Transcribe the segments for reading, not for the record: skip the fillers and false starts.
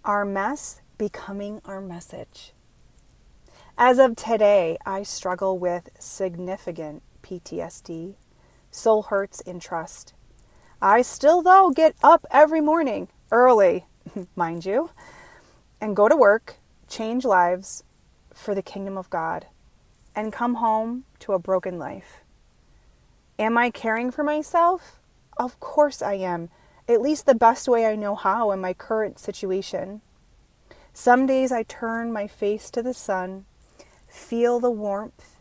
Our mess becoming our message. As of today, I struggle with significant PTSD, soul hurts, and trust. I still, though, get up every morning, early, mind you, and go to work, change lives for the kingdom of God, and come home to a broken life. Am I caring for myself? Of course I am, at least the best way I know how in my current situation. Some days I turn my face to the sun, feel the warmth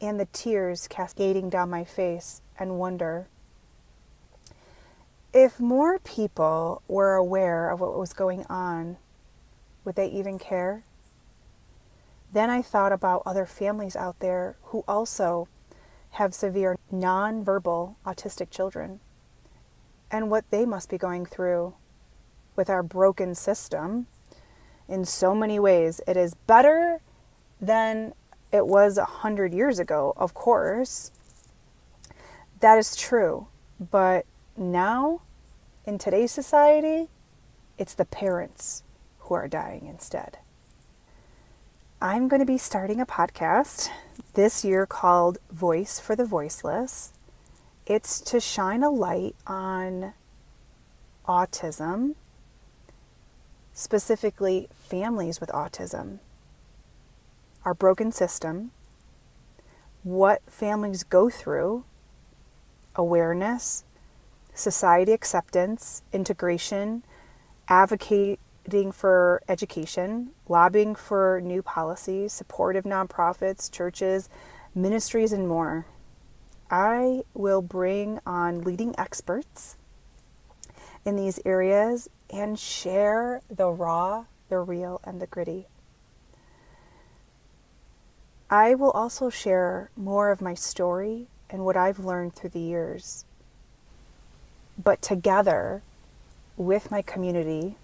and the tears cascading down my face, and wonder, if more people were aware of what was going on, would they even care? Then I thought about other families out there who also have severe nonverbal autistic children, and what they must be going through with our broken system. In so many ways, it is better than it was 100 years ago, of course. That is true. But now, in today's society, it's the parents who are dying instead. I'm going to be starting a podcast this year called Voice for the Voiceless. It's to shine a light on autism, specifically families with autism, our broken system, what families go through, awareness, society acceptance, integration, advocating for education, lobbying for new policies, supportive nonprofits, churches, ministries, and more. I will bring on leading experts in these areas and share the raw, the real, and the gritty. I will also share more of my story and what I've learned through the years. But together, with my community,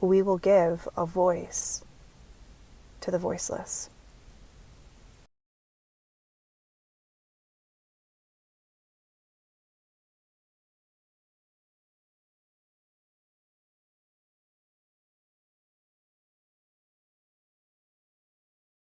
we will give a voice to the voiceless.